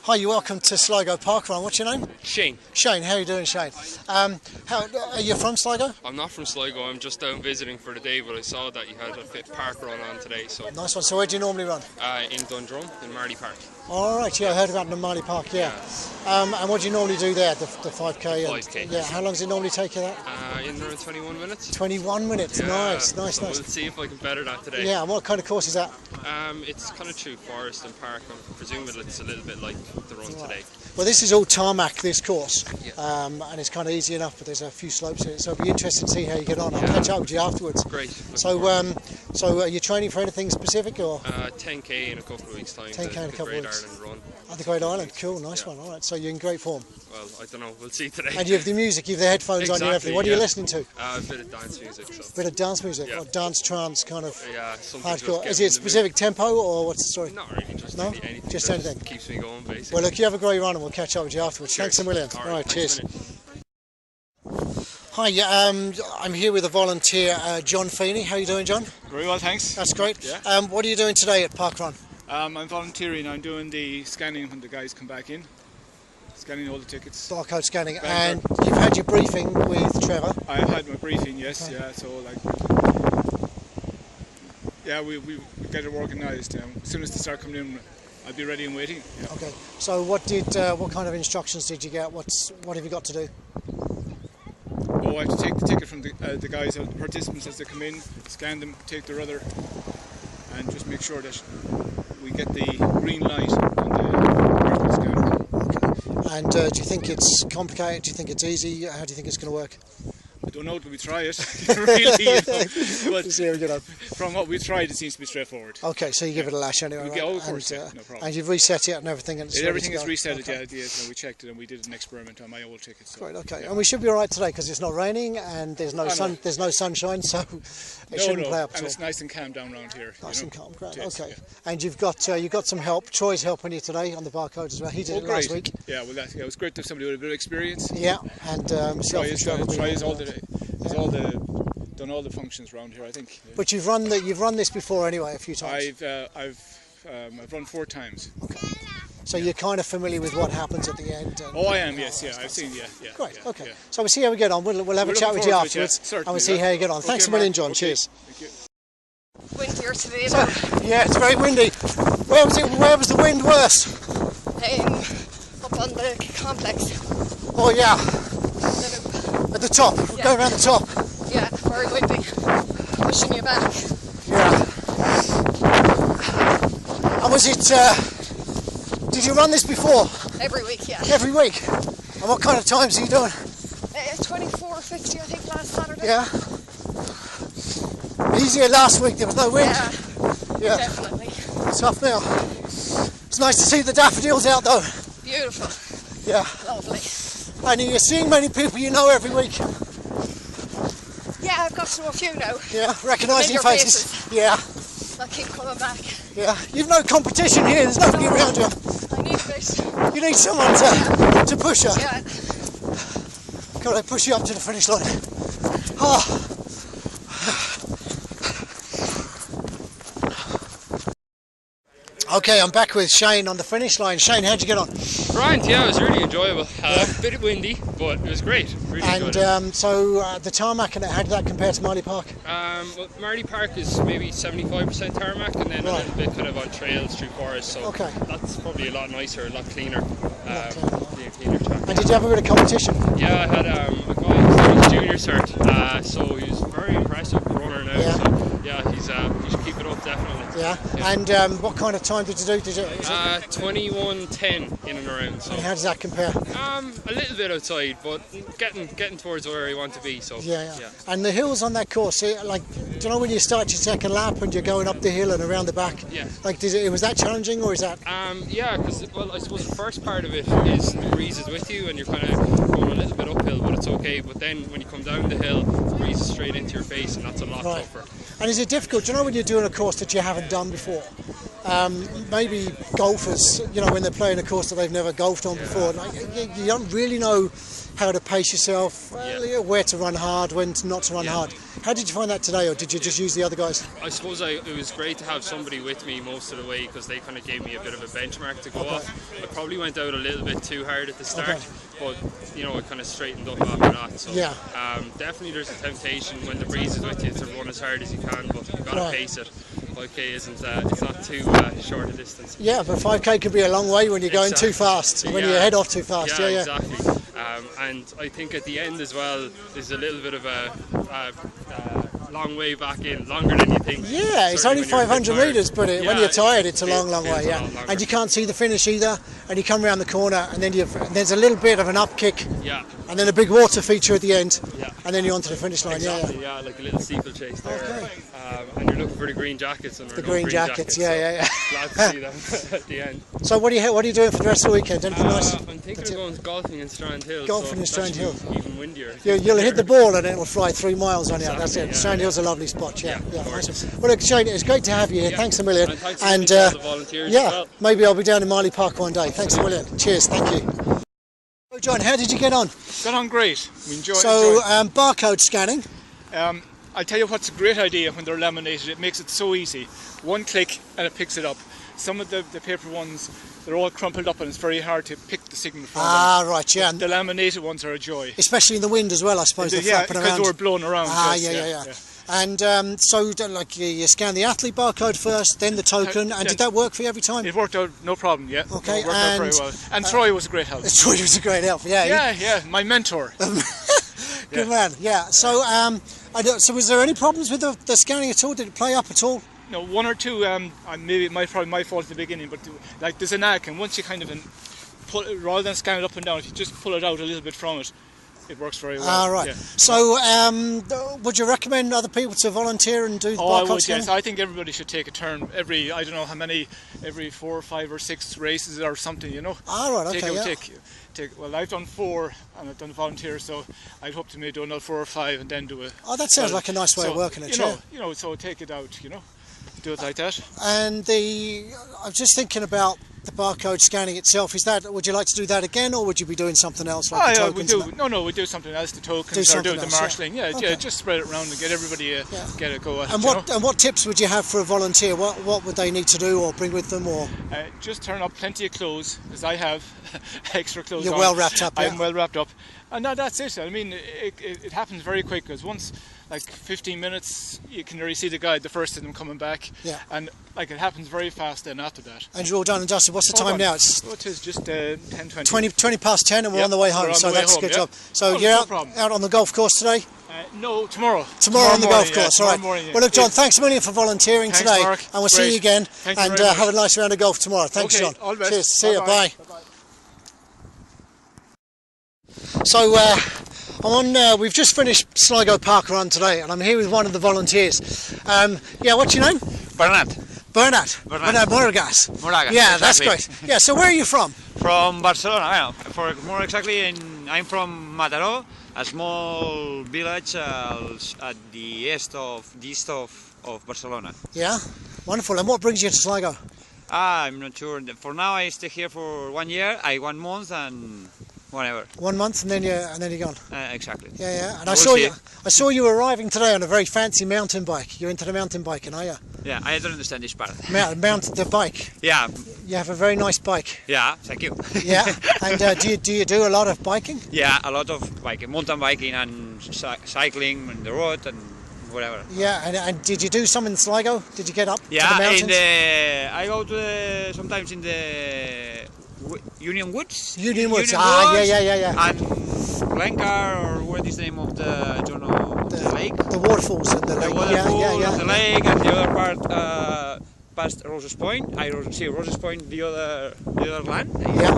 Hi, you're welcome to Sligo Parkrun. What's your name? Shane. Shane, how are you doing, Shane? How are you from Sligo? I'm not from Sligo, I'm just down visiting for the day, but I saw that you had a fit park run on today, so... Nice one. So where do you normally run? In Dundrum, in Marlay Park. All right, yeah, I heard about the Marlay Park, yeah. And what do you normally do there, the 5K? 5K. Yeah, how long does it normally take you that? In around 21 minutes. 21 minutes, Yeah, nice. so we'll see if I can better that today. Yeah, and what kind of course is that? It's kind of through forest and park. I'm presuming it's a little bit like the run today. Well, this is all tarmac, this course, Yeah. and it's kind of easy enough, but there's a few slopes in it, so it'll be interesting to see how you get on. I'll catch up with you afterwards. Great. So are you training for anything specific, or? 10k in a couple of weeks' time. 10k in a couple of Great weeks. Ireland run. Oh, the Great Island, cool, nice one. All right, so you're in great form. Well, I don't know, we'll see today. And you have the music, you have the headphones on, you have everything. What are you listening to? A bit of dance music. So. Bit of dance music, or dance trance kind of hardcore. Is it specific tempo, or what's the story? Not really, just anything. Just anything. Keeps me going, basically. Well, look, you have a great run, and we'll catch up with you afterwards. Cheers. Thanks a million. All right, cheers. Hi, I'm here with a volunteer, John Feeney. How are you doing, John? Very well, thanks. That's great. Yeah. What are you doing today at Parkrun? I'm volunteering. I'm doing the scanning when the guys come back in. Scanning all the tickets. Barcode scanning. And you've had your briefing with Trevor? I've had my briefing, yes. Okay. Yeah, so we get it organised. As soon as they start coming in, I'll be ready and waiting. Yeah. Okay. So what kind of instructions did you get? What have you got to do? Oh, I have to take the ticket from the guys, the participants as they come in, scan them, take their other, and just make sure that we get the green light on the barcode scanner. Okay. And do you think it's complicated? Do you think it's easy? How do you think it's going to work? I don't know until we try it, really. But from what we tried, it seems to be straightforward. Okay, so you give it a lash anyway, right? Oh, of course, no problem. And you've reset it and everything? And everything is reset, we checked it and we did an experiment on my old ticket. So. Great, okay. Yeah. And we should be all right today because it's not raining and there's no sun. There's no sunshine, so it shouldn't play up at all. And it's nice and calm down around here. Nice and calm, great. Okay. Yeah. And you've got some help. Troy's helping you today on the barcode as well. He did it last week. Yeah, well, it was great to have somebody with a bit of experience. Yeah, and Troy has done all the functions around here, I think. Yeah. But you've run this before anyway a few times. I've run 4 times. Okay. So you're kind of familiar with what happens at the end. I am. Yes. Yeah. I've seen. Yeah. Great. Yeah, okay. Yeah. So we'll see how we get on. We'll have a chat with you afterwards, and we'll see how you get on. Thanks a million, John. Okay. Cheers. Thank you. Windier today. Yeah, it's very windy. Where was the wind worse? Up on the complex. Oh yeah. At the top. Yeah. Go around the top. Yeah, very windy. Pushing you back. Yeah. And was it? Did you run this before? Every week, yeah. Every week. And what kind of times are you doing? 24:50, I think, last Saturday. Yeah. Easier last week. There was no wind. Yeah. Definitely. Tough now. It's nice to see the daffodils out though. Beautiful. Yeah. Lovely. And you're seeing many people you know every week. Yeah, I've got to know a few now. Yeah, recognising faces. Yeah. I keep coming back. Yeah. You've no competition here. There's nobody around you. I need a bit. You need someone to push you. Yeah. Got to push you up to the finish line. Oh. Okay, I'm back with Shane on the finish line. Shane, how'd you get on? Right, yeah, it was really enjoyable. A bit windy, but it was great. Really enjoyed it. So the tarmac, how did that compare to Marlay Park? Well, Marlay Park is maybe 75% tarmac, and then a little bit kind of on trails through forest. So that's probably a lot nicer, a lot cleaner. Cleaner track. And did you have a bit of competition? Yeah, I had a guy who's doing junior cert, so he was very impressive runner now. Yeah. So, yeah, he should keep it up definitely. Yeah. And what kind of time did you do? 21:10 in and around. So. And how does that compare? A little bit outside, but getting towards where I want to be. So. Yeah. And the hills on that course, do you know when you start your second lap and you're going up the hill and around the back? Yeah. Was that challenging or is that? Yeah, because I suppose the first part of it is the breeze is with you and you're kind of going a little bit uphill, but it's okay. But then when you come down the hill, the breeze is straight into your face, and that's a lot tougher. And is it difficult? Do you know when you're doing a course that you haven't done before? Maybe golfers, when they're playing a course that they've never golfed on before, you don't really know how to pace yourself, where to run hard, when not to run hard. How did you find that today, or did you just use the other guys? I suppose it was great to have somebody with me most of the way because they kind of gave me a bit of a benchmark to go off. I probably went out a little bit too hard at the start, but you know, it kind of straightened up after that. So definitely there's a temptation when the breeze is with you to run as hard as you can, but you've got to pace it. 5k isn't it's not too short a distance. Yeah, but 5k could be a long way when you're going too fast, when you head off too fast. Yeah, exactly. And I think at the end as well, there's a little bit of a long way back in, longer than you think. Yeah, it's only 500 metres, but when you're tired, it's a long way. Yeah, and you can't see the finish either. And you come around the corner, and then there's a little bit of an up kick. Yeah. And then a big water feature at the end. Yeah. And then you're onto the finish line. Exactly, yeah, like a little steeplechase there. Okay. And you're looking for the green jackets. And the green jackets, yeah. Glad to see them at the end. So what are you doing for the rest of the weekend? Anything nice? I'm thinking of going golfing in Strand Hill. Golfing in Strand Hill. Even windier. You'll hit the ball and it'll fly 3 miles on you. Exactly, That's it. yeah, Strand Hill's a lovely spot. Yeah. Nice. Well, look, Shane, it's great to have you here. Thanks a million. And thanks to all the volunteers as well. Maybe I'll be down in Marlay Park one day. Thanks a million. Cheers. Thank you. Oh, John, how did you get on? Got on great. We enjoyed. So barcode scanning. I'll tell you what's a great idea when they're laminated. It makes it so easy. One click and it picks it up. Some of the paper ones, they're all crumpled up and it's very hard to pick the signal from them. Right, yeah. The laminated ones are a joy. Especially in the wind as well, I suppose. They're flapping around. Because they were blown around. Yeah. And so, like, you scan the athlete barcode first, then the token, and did that work for you every time? It worked out, no problem, yeah. Okay, it worked out very well. And Troy was a great help. Troy was a great help, yeah. Yeah, my mentor. Good man, yeah. So, so was there any problems with the scanning at all? Did it play up at all? No, one or two. Maybe probably my fault at the beginning, but like there's a knack, and once you kind of pull it, rather than scan it up and down, if you just pull it out a little bit from it, it works very well. Right. Yeah. So, would you recommend other people to volunteer and do barcode I would, scanning? yes. I think everybody should take a turn every, I don't know how many, every 4 or 5 or 6 races or something, you know. Right, okay, Well, I've done 4 and I've done volunteer, so I'd hope to maybe do another 4 or 5 and then do it. Oh, that sounds like a nice way of working it, you know, so take it out, you know, do it like that. And I'm just thinking about the barcode scanning itself. Would you like to do that again, or would you be doing something else like the tokens? We do something else, the tokens, or do the marshalling. Yeah, just spread it around and get everybody get a go at it. And what tips would you have for a volunteer? What would they need to do or bring with them? Or just turn up plenty of clothes, as I have extra clothes. You're well wrapped up. I'm well wrapped up, and that's it. I mean, it happens very quick because once. Like 15 minutes, you can already see the guide, the first of them coming back. Yeah. And like it happens very fast then after that. And you're all done and dusted. What's the time now? It is just 10:20. 20 past 10 and we're on the way home, so that's a good job. So you're out on the golf course today? No, tomorrow. Tomorrow on the golf course, all right. Morning, well, look, John, thanks a million for volunteering today. Mark. And we'll see you again. And have a nice round of golf tomorrow. Thanks, John. All the best. Cheers. See you. Bye. So, we've just finished Sligo parkrun today, and I'm here with one of the volunteers. What's your name? Bernat Moragas. Yeah, that's great. Yeah, so where are you from? From Barcelona. For more exactly, I'm from Mataró, a small village at the east of Barcelona. Yeah, wonderful. And what brings you to Sligo? I'm not sure. For now, I stay here for 1 year. 1 month and whatever. 1 month and then you're gone. Exactly. Yeah. And I saw you arriving today on a very fancy mountain bike. You're into the mountain biking, are you? Yeah, I don't understand this part. Mount the bike. Yeah. You have a very nice bike. Yeah, thank you. Yeah. And do you do a lot of biking? Yeah, a lot of biking, mountain biking and cycling on the road and whatever. Yeah, and did you do some in Sligo? Did you get up to the mountains? I go to sometimes in the Union Woods. Union Woods. Yeah. And Glencar, or what is the name of the lake? The waterfalls in the lake. The lake, and the other part past Roses Point. I see Roses Point, the other land. Yeah.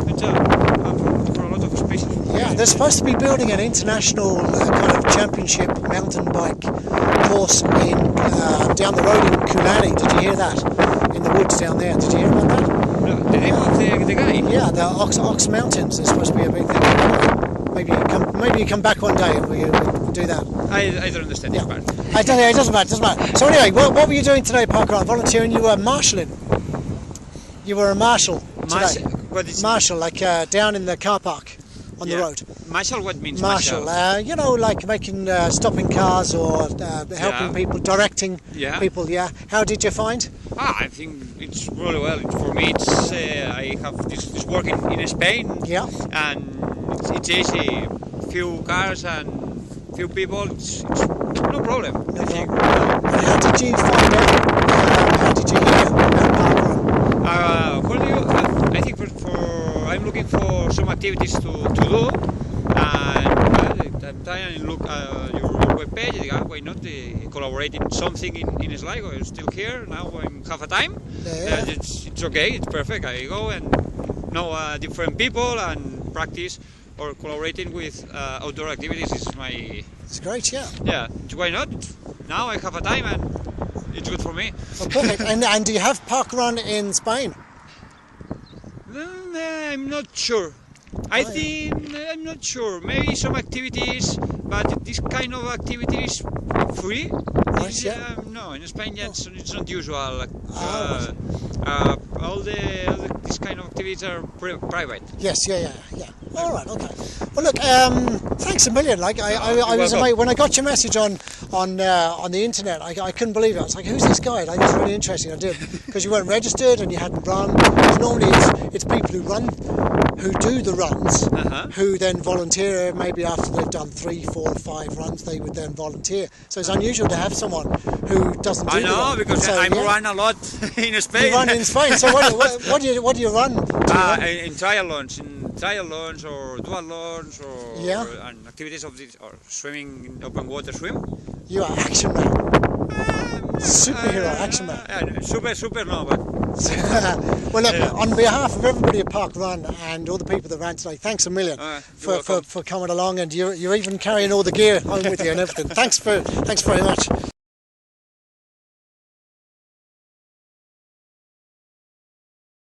It's for a lot of spaces. Yeah, they're supposed to be building an international kind of championship mountain bike course in down the road in Coolani. Did you hear that? In the woods down there. Did you hear about that? No, the name of the guy? Yeah, the Ox Mountains. There's supposed to be a big thing. Maybe you come back one day and we do that. I don't understand this part. It doesn't matter. So anyway, what were you doing today, parkrun? Volunteering? You were marshalling. You were a marshal today. What is marshal, like down in the car park on the road. Marshal, what means Marshal? marshal? You know, like making stopping cars or helping people, directing people. Yeah. How did you find? I think it's really well. For me, it's I have this work in Spain. Yeah. And it's easy. Few cars and few people. It's no problem. No problem. And how did you find out? How did you hear about parkrun? I think I'm looking for some activities to do, and I'm trying to look at your webpage. I think, why not collaborate in something in Sligo? I'm still here now. I have a time. Yeah. It's okay. It's perfect. I go and know different people and practice or collaborating with outdoor activities is my. It's great, yeah. Yeah. Why not? Now I have a time and it's good for me. Oh, perfect. and do you have parkrun in Spain? I'm not sure. I'm not sure. Maybe some activities, but this kind of activities free. Right, yeah. No, in Spain it's not usual. All these kind of activities are private. Yes, yeah. All right, okay. Well, look, thanks a million. Like I was welcome. amazed when I got your message on the internet. I couldn't believe it. I was like, "Who's this guy?" Like, it's really interesting. I did because you weren't registered and you hadn't run. Because normally it's people who do the runs, who then volunteer. Maybe after they've done 3, 4, 5 runs, they would then volunteer. So it's unusual to have someone who doesn't do I know, the run. because So, I run a lot in Spain. You run in Spain. So what do you run? In triathlons, or duathlons, or and activities of this, or swimming in open water swim. You are action man. Superhero, action man. Super, no, but. Well, look, on behalf of everybody at Parkrun and all the people that ran today, thanks a million for coming along, and you're even carrying all the gear home with you and everything. Thanks very much.